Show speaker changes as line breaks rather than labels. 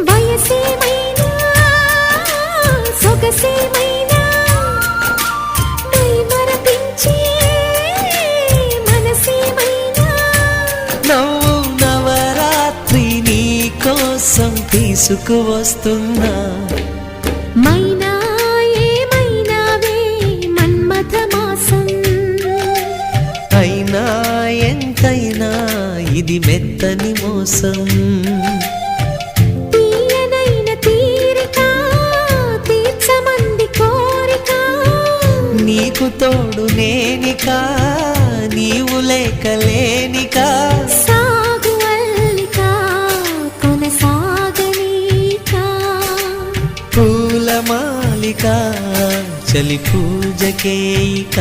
వయసేమైనా సొగసేమైనా మరపించే మనసేమైనా
నవ్వు నవరాత్రి నీ కోసం తీసుకువస్తున్నా
మైనా ఏమైనావే మన్మథ మాసం
అయినా ఎంతైనా ఇది మెత్తని మోసం
తీయనైన తీరిక తీర్చమంది కోరిక
నీకు తోడు నేనిక నీవు లేకలేనిక
సాగు అల్లిక కొనసాగనీక
పూల మాలిక చలి పూజకేయిక